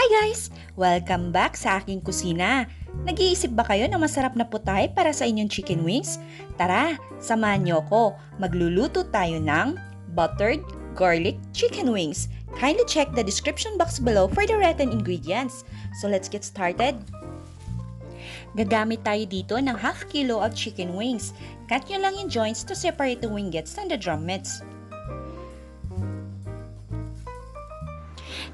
Hi guys! Welcome back sa aking kusina. Nag-iisip ba kayo ng masarap na putahe para sa inyong chicken wings? Tara, samahan niyo ko. Magluluto tayo ng buttered garlic chicken wings. Kindly check the description box below for the written ingredients. So let's get started. Gagamit tayo dito ng half kilo of chicken wings. Cut nyo lang yung joints to separate the winglets and the drumettes.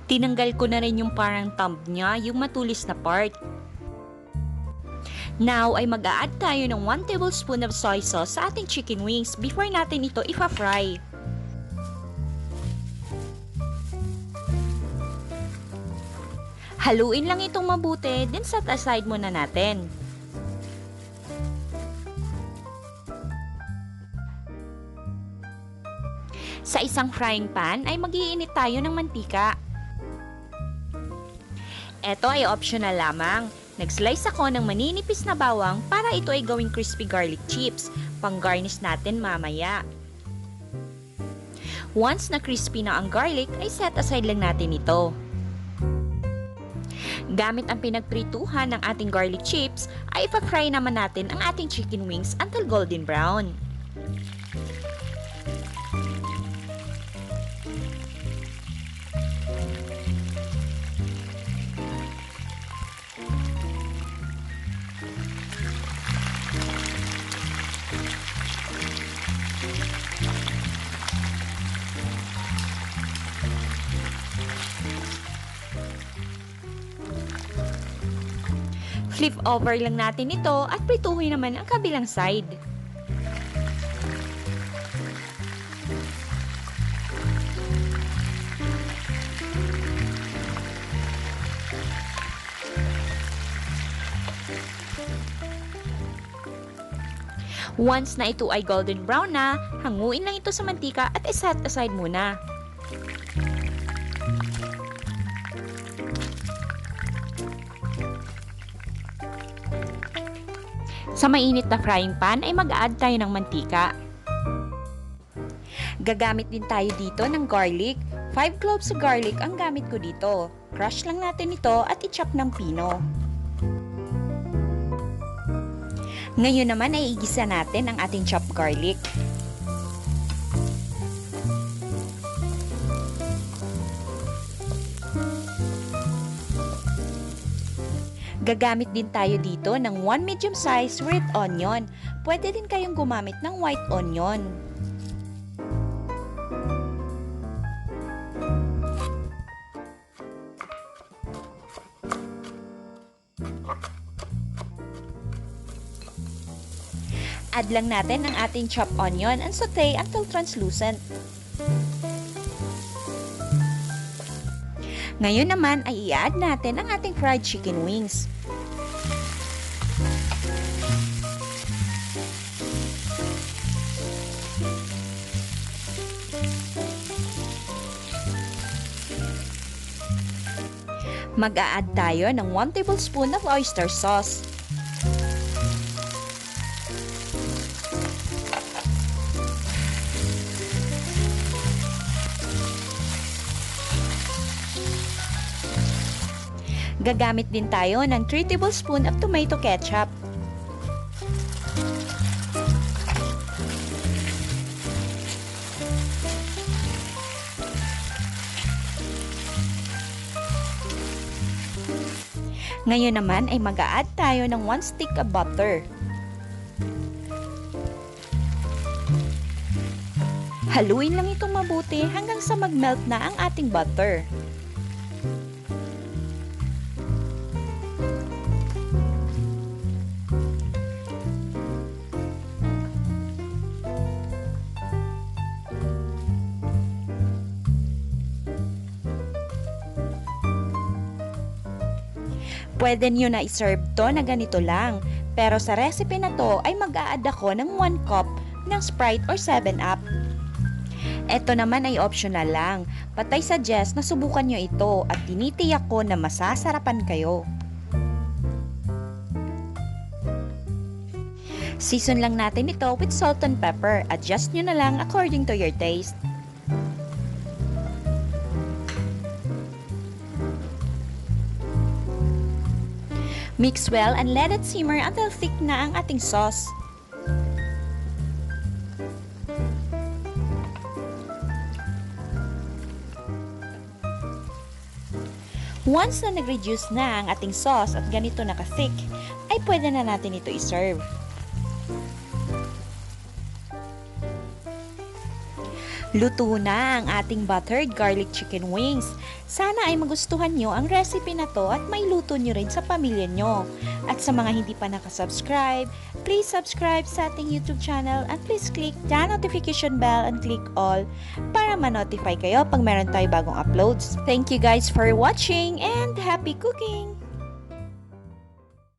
Tinanggal ko na rin yung parang thumb niya, yung matulis na part. Now ay mag-a-add tayo ng 1 tablespoon of soy sauce sa ating chicken wings before natin ito ipa-fry. Haluin lang itong mabuti, then set aside muna natin. Sa isang frying pan ay mag-iinit tayo ng mantika. Ito ay optional lamang. Nag-slice ako ng maninipis na bawang para ito ay gawing crispy garlic chips. Pang-garnish natin mamaya. Once na crispy na ang garlic, ay set aside lang natin ito. Gamit ang pinagprituhan ng ating garlic chips, ay ipa-fry naman natin ang ating chicken wings until golden brown. Flip over lang natin ito at prituhin naman ang kabilang side. Once na ito ay golden brown na, hanguin lang ito sa mantika at iset aside muna. Sa mainit na frying pan ay mag-add tayo ng mantika. Gagamit din tayo dito ng garlic. 5 cloves of garlic ang gamit ko dito. Crush lang natin ito at i-chop ng pino. Ngayon naman ay igisa natin ang ating chopped garlic. Gagamit din tayo dito ng 1 medium-sized red onion. Pwede din kayong gumamit ng white onion. Add lang natin ang ating chopped onion and saute until translucent. Ngayon naman ay i-add natin ang ating fried chicken wings. Mag-a-add tayo ng 1 tablespoon of oyster sauce. Gagamit din tayo ng 3 tablespoon of tomato ketchup. Ngayon naman ay mag-a-add tayo ng 1 stick of butter. Haluin lang itong mabuti hanggang sa mag-melt na ang ating butter. Pwede nyo na iserve to na ganito lang. Pero sa recipe na to ay mag-a-add ako ng 1 cup ng Sprite or 7-Up. Ito naman ay optional lang. But I suggest na subukan nyo ito at tinitiyak ko na masasarapan kayo. Season lang natin ito with salt and pepper. Adjust nyo na lang according to your taste. Mix well and let it simmer until thick na ang ating sauce. Once na nag-reduce na ang ating sauce at ganito na ka-thick, ay pwede na natin ito i-serve. Luto na ang ating buttered garlic chicken wings. Sana ay magustuhan nyo ang recipe na to at may luto nyo rin sa pamilya nyo. At sa mga hindi pa nakasubscribe, please subscribe sa ating YouTube channel and please click the notification bell and click all para ma-notify kayo pag meron tayo bagong uploads. Thank you guys for watching and happy cooking!